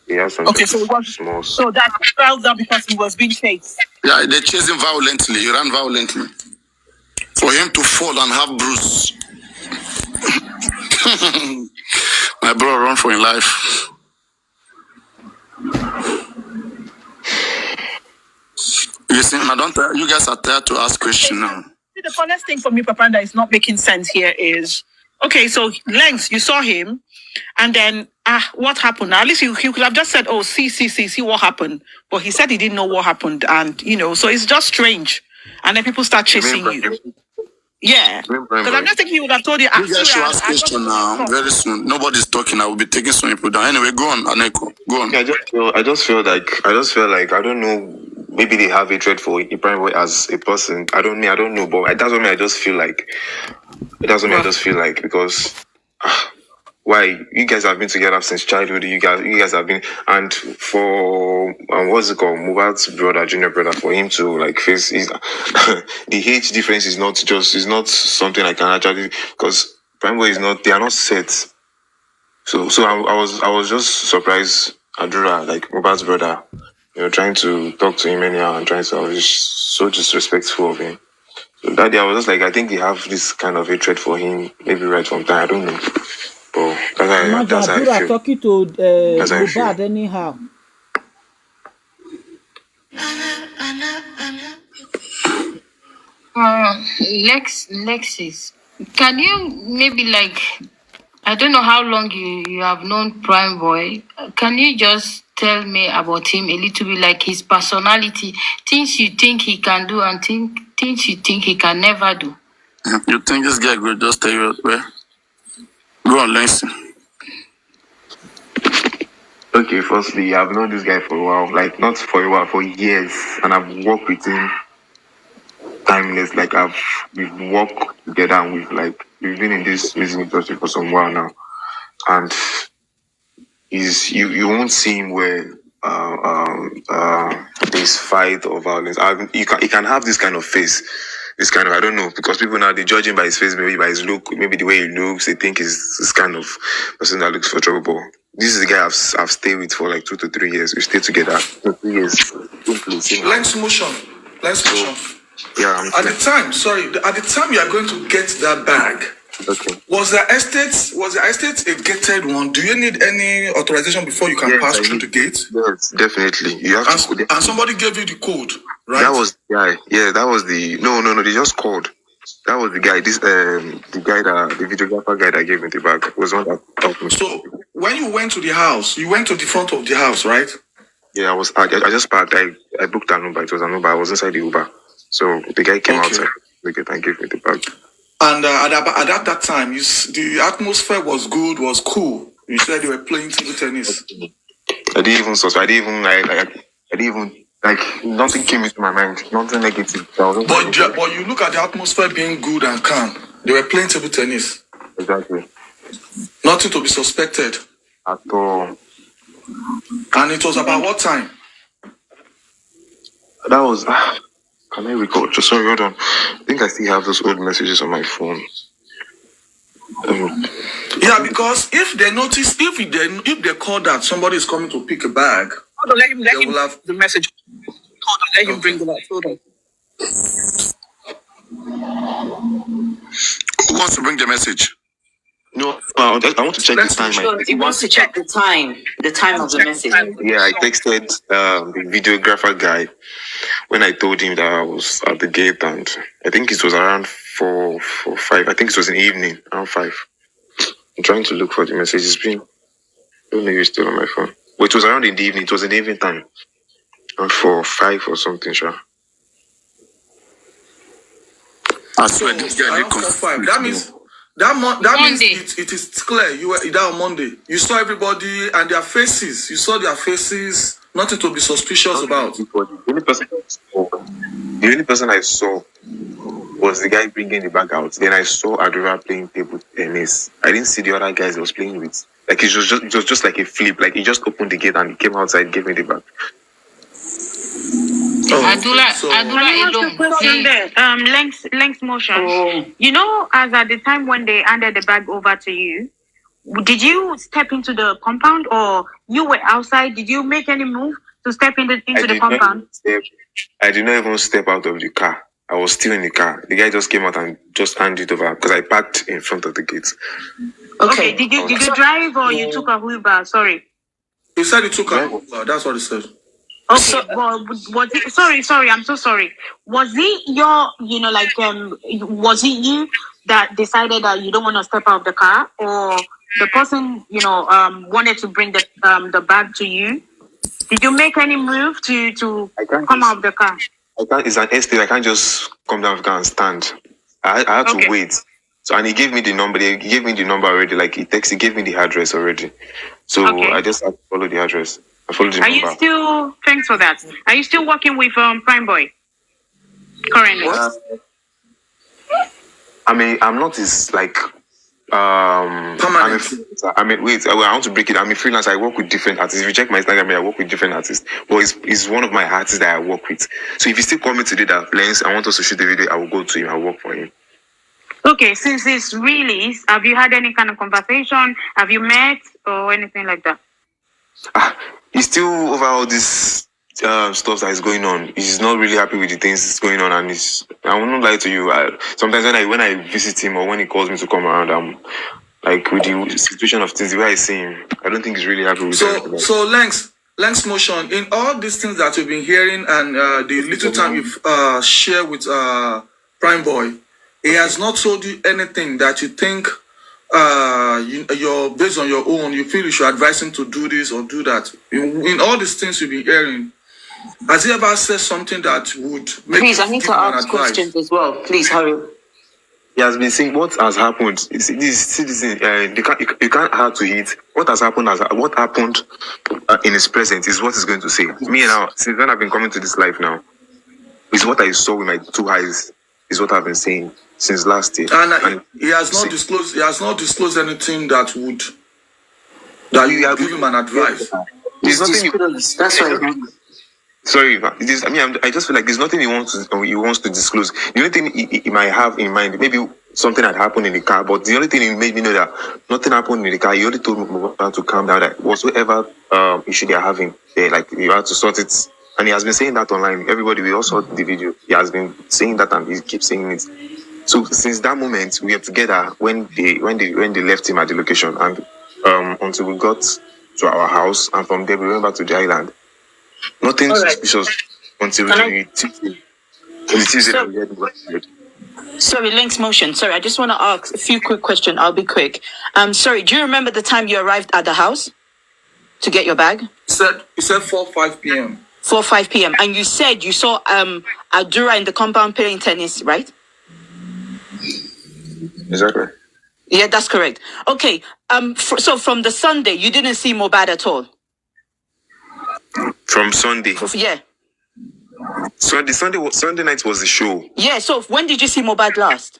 [SPEAKER 8] He had some small.
[SPEAKER 4] So that he fell down because he was being chased.
[SPEAKER 1] Yeah, they chased him violently. He ran violently. For him to fall and have bruise. My brother run for his life. You see, you guys are tired to ask questions now.
[SPEAKER 4] See, the funniest thing for me, Papa, that is not making sense here is, okay, so Length, you saw him, and then, what happened? Now, at least he could have just said, oh, see what happened. But he said he didn't know what happened, and, so it's just strange. And then people start chasing you. Yeah. Because I'm just thinking he would have told you.
[SPEAKER 1] You guys should ask questions now, very soon. Nobody's talking. I will be taking some people down. Anyway, go on, Aneko. Go on.
[SPEAKER 8] I just feel like, I don't know, maybe they have hatred for Primeboy as a person. I don't know, but that's what I just feel like. Because why you guys have been together since childhood. You guys have been, and for what's it called, Mohbad's brother, junior brother, for him to face the age difference is not something I can actually, because Primeboy is not, they are not set. So I was just surprised. Adura, Mohbad's brother, trying to talk to him anyhow and I was just so disrespectful of him. So that day I was just I think they have this kind of hatred for him, maybe right from time, I don't know. But that's how I feel.
[SPEAKER 12] Talking to Mohbad anyhow.
[SPEAKER 11] Lexis, can you maybe I don't know how long you have known Primeboy. Can you just tell me about him a little bit, his personality, things you think he can do and things you think he can never do?
[SPEAKER 1] You think this guy will just tell you where? Go on, Langston.
[SPEAKER 8] Okay, firstly, I've known this guy for a while. Like, not for a while, for years. And I've worked with him timeless. Like, we've worked together and we've been in this music industry for some while now. And you won't see him where there's fight or violence. He can have this kind of face. This kind of, I don't know, because people now, they judge him by his face, maybe by his look, maybe the way he looks, they think he's this kind of person that looks for trouble. But this is the guy I've stayed with for like 2 to 3 years. We stayed together 2 to 3 years.
[SPEAKER 2] Let's motion.
[SPEAKER 8] Yeah.
[SPEAKER 2] At the time you are going to get that bag,
[SPEAKER 8] Okay.
[SPEAKER 2] was the estate a gated one? Do you need any authorization before you can pass through the gate?
[SPEAKER 8] Yes, definitely. You have to.
[SPEAKER 2] And somebody gave you the code, right?
[SPEAKER 8] That was the guy. Yeah, that was the. No. They just called. That was the guy. The videographer guy that gave me the bag was one that helped me.
[SPEAKER 2] So when you went to the house, you went to the front of the house, right?
[SPEAKER 8] Yeah, I just parked. I booked an Uber. It was an Uber. I was inside the Uber. So the guy came outside the gate and gave me the bag.
[SPEAKER 2] And at that time, the atmosphere was good, was cool. You said you were playing table tennis.
[SPEAKER 8] I didn't even nothing came into my mind. Nothing negative.
[SPEAKER 2] But you look at the atmosphere being good and calm. They were playing table tennis.
[SPEAKER 8] Exactly.
[SPEAKER 2] Nothing to be suspected.
[SPEAKER 8] At all.
[SPEAKER 2] And it was about what time?
[SPEAKER 8] That was. Can I recall? Just sorry, hold on. I think I still have those old messages on my phone.
[SPEAKER 2] Yeah, because if they notice, if they call that somebody is coming to pick a bag,
[SPEAKER 4] hold on, let him have the message. Hold on, let him bring it up. Hold on.
[SPEAKER 1] Who wants to bring the message?
[SPEAKER 8] No, I want to check the time.
[SPEAKER 7] He wants to check the time of the message.
[SPEAKER 8] Yeah, I texted the videographer guy when I told him that I was at the gate, and I think it was around 4 or 5. I think it was in the evening, around 5. I'm trying to look for the message. It's been, I don't know if it's still on my phone. But it was around in the evening. It was in the evening time. Around 4 or 5 or something, sure.
[SPEAKER 1] I swear this guy did
[SPEAKER 2] around 4 5. That means it is clear. You were there on Monday. You saw everybody and their faces. You saw their faces. Nothing to be suspicious about.
[SPEAKER 8] The only person I saw was the guy bringing the bag out. Then I saw Adura playing table tennis. I didn't see the other guys he was playing with. Like it was just like a flip. Like he just opened the gate and he came outside, gave me the bag.
[SPEAKER 11] Adura alone.
[SPEAKER 6] Length motion. You know, as at the time when they handed the bag over to you, did you step into the compound or you were outside? Did you make any move to step into the compound?
[SPEAKER 8] I did not even step out of the car. I was still in the car. The guy just came out and just handed it over because I parked in front of the gate.
[SPEAKER 6] Okay. Did you drive or you took a Uber? Sorry.
[SPEAKER 2] He said he took a Uber. That's what he said.
[SPEAKER 6] Okay, well, was it, sorry, I'm so sorry. Was it was it you that decided that you don't want to step out of the car, or the person, wanted to bring the bag to you? Did you make any move to come out of the car?
[SPEAKER 8] It's an estate. I can't just come down and stand. I had to wait. So, and he gave me the number. He gave me the number already. Like he gave me the address already. So I just had to follow the address.
[SPEAKER 6] Thanks for that. Are you still working with Primeboy currently?
[SPEAKER 8] I'm not his permanent. I want to break it. I'm a freelancer. I work with different artists. If you check my Instagram, I work with different artists. But he's one of my artists that I work with. So if he still call me today that Lens, I want us to shoot the video, I will go to him. I'll work for him.
[SPEAKER 6] Okay, since it's released, have you had any kind of conversation? Have you met or anything like that?
[SPEAKER 8] He's still over all this stuff that is going on. He's not really happy with the things that's going on, and I will not lie to you. Sometimes when I visit him or when he calls me to come around, I'm like with the situation of things, the way I see him, I don't think he's really happy with it.
[SPEAKER 2] So Length's motion in all these things that you've been hearing and the little time you've shared with Primeboy, he has not told you anything that you think you're based on your own, you feel you should advise him to do this or do that. In all these things you've been hearing, has he ever said something that would make
[SPEAKER 7] Please, I need to ask questions as well. Please hurry.
[SPEAKER 8] He has been saying what has happened. You see, this citizen, you can't hard to hit. What happened in his presence is what he's going to say. Me now, since when I've been coming to this life now, is what I saw with my 2 eyes. Is what I've been saying since last year.
[SPEAKER 2] And he has not disclosed. He has not disclosed anything that you give him an advice.
[SPEAKER 8] There's nothing.
[SPEAKER 13] That's why.
[SPEAKER 8] Sorry, I just feel like there's nothing he wants to disclose. The only thing he might have in mind, maybe something had happened in the car, but the only thing he made me know that nothing happened in the car. He only told me to calm down. That whatsoever issue they are having, you have to sort it. And he has been saying that online. Everybody, we also saw the video. He has been saying that, and he keeps saying it. So since that moment, we are together when they left him at the location, and until we got to our house, and from there we went back to the island. Nothing suspicious until we
[SPEAKER 7] Sorry, Link's motion. Sorry, I just want to ask a few quick questions. I'll be quick. Sorry, do you remember the time you arrived at the house to get your bag?
[SPEAKER 2] He said 4-5 p.m.
[SPEAKER 7] 4-5 p.m. And you said you saw Adura in the compound playing tennis, right?
[SPEAKER 8] Exactly.
[SPEAKER 7] Yeah, that's correct. Okay. So from the Sunday, you didn't see Mohbad at all?
[SPEAKER 8] From Sunday.
[SPEAKER 7] Yeah.
[SPEAKER 8] Sunday night was the show.
[SPEAKER 7] Yeah, so when did you see Mohbad last?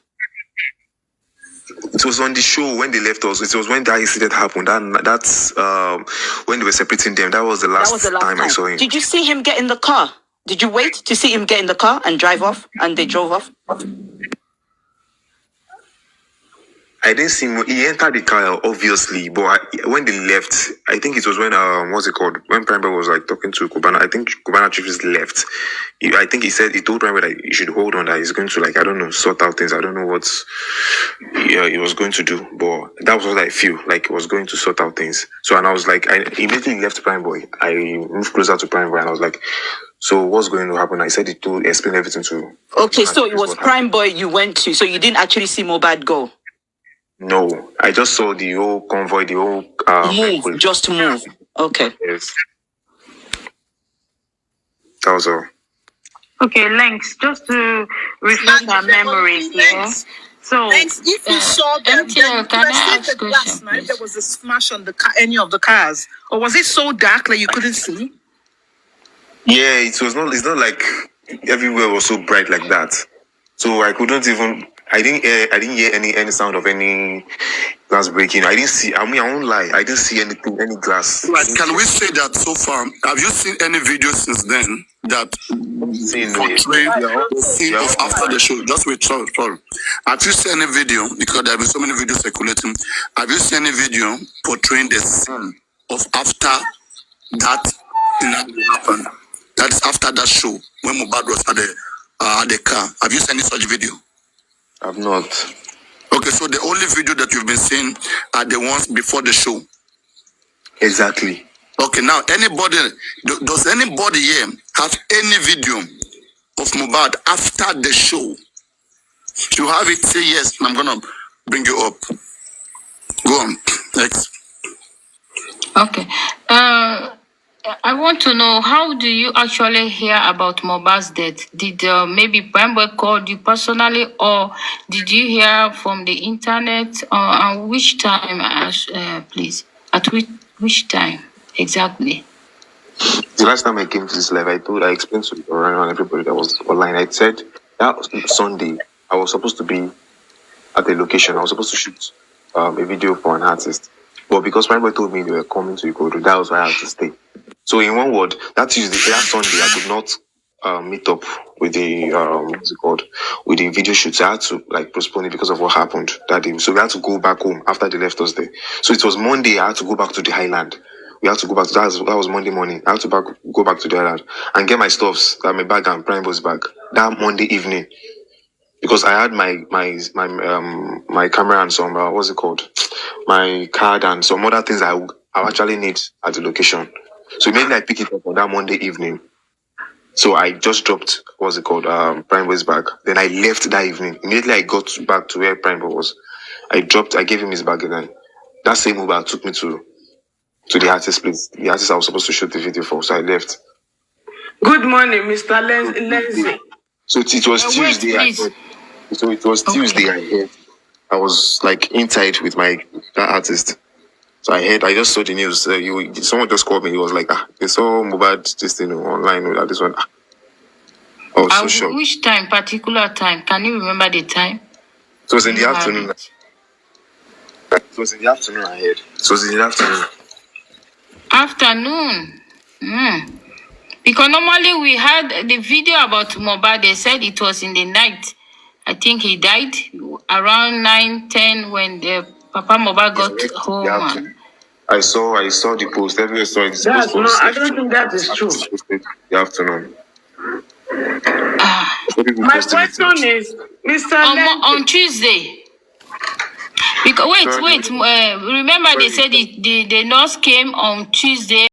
[SPEAKER 8] It was on the show when they left us. It was when that incident happened. That's when they were separating them. That was the last time I saw him.
[SPEAKER 7] Did you see him get in the car? Did you wait to see him get in the car and drive off? And they drove off?
[SPEAKER 8] I didn't see him. He entered the car, obviously, but when they left, I think it was when when Primeboy was like talking to Kubana. I think Kubana Chiefs left. I think he told Primeboy that he should hold on, that he's going to sort out things. I don't know what he was going to do, but that was what I feel like he was going to sort out things. So, and I was like, I immediately left Primeboy. I moved closer to Primeboy, and I was like, so what's going to happen? I said he told explain everything to.
[SPEAKER 7] Okay, so it was Primeboy you went to, so you didn't actually see Mohbad go.
[SPEAKER 8] No, I just saw the whole convoy, the whole
[SPEAKER 7] move, just move. Okay.
[SPEAKER 8] Yes. That was all.
[SPEAKER 6] Okay, Links, just to refresh our memories here. So,
[SPEAKER 4] if you saw them,
[SPEAKER 11] MTL, can I ask
[SPEAKER 4] the glass,
[SPEAKER 11] question,
[SPEAKER 4] if there was a smash on any of the cars, or was it so dark that you couldn't see?
[SPEAKER 8] Yeah, it's not like everywhere was so bright like that. So I couldn't even. I didn't hear any sound of any glass breaking. I didn't see. I won't lie. I didn't see anything, any glass.
[SPEAKER 1] Right. Can we say that so far? Have you seen any video since then that portray the scene of after the show? Just wait, sorry. Have you seen any video? Because there have been so many videos circulating. Have you seen any video portraying the scene of after that thing happened? That is after that show when Mohbad was at the car. Have you seen any such video?
[SPEAKER 8] I've not.
[SPEAKER 1] Okay, so the only video that you've been seeing are the ones before the show.
[SPEAKER 8] Exactly.
[SPEAKER 1] Okay, now does anybody here have any video of Mohbad after the show? If you have it, say yes, and I'm gonna bring you up. Go on, next.
[SPEAKER 11] Okay. I want to know, how do you actually hear about Mohbad's death? Did maybe Primeboy called you personally, or did you hear from the internet? And which time, please? At which time exactly?
[SPEAKER 8] The last time I came to this live, I explained to everybody that was online. I said that Sunday I was supposed to be at the location. I was supposed to shoot a video for an artist, but because Primeboy told me they were coming to Ikorodu, that was why I had to stay. So in one word, that Sunday, I could not meet up with the with the video shoot. So I had to postpone it because of what happened that day. So we had to go back home after they left us there. So it was Monday. I had to go back to the highland. We had to go back to that was Monday morning. I had to go back to the island and get my stuffs, my bag and Primeboy's bag that Monday evening, because I had my camera and some my card and some other things I actually need at the location. So immediately I pick it up on that Monday evening. So I just dropped Primeboy's bag. Then I left that evening. Immediately I got back to where Primeboy was. I gave him his bag again. That same Uber took me to the artist place. The artist I was supposed to shoot the video for. So I left.
[SPEAKER 13] Good morning, Mr. Lenzi.
[SPEAKER 8] So it was Tuesday. So it was Tuesday. I heard. I was like inside with that artist. So I just saw the news. Someone just called me. He was like, they saw Mubad this thing online with this one. I was so shocked.
[SPEAKER 11] Which time? Particular time? Can you remember the time?
[SPEAKER 8] It was in the afternoon. It was in the afternoon. I heard. It was in the afternoon.
[SPEAKER 11] Afternoon. Because normally we had the video about Mohbad. They said it was in the night. I think he died around 9:10 when the Papa Mohbad got home.
[SPEAKER 8] I saw the post. Everyone saw it.
[SPEAKER 13] That's no, I don't think that is true.
[SPEAKER 8] The afternoon.
[SPEAKER 13] My question is, Mr.
[SPEAKER 11] On Tuesday. Because wait. Remember they said the nurse came on Tuesday.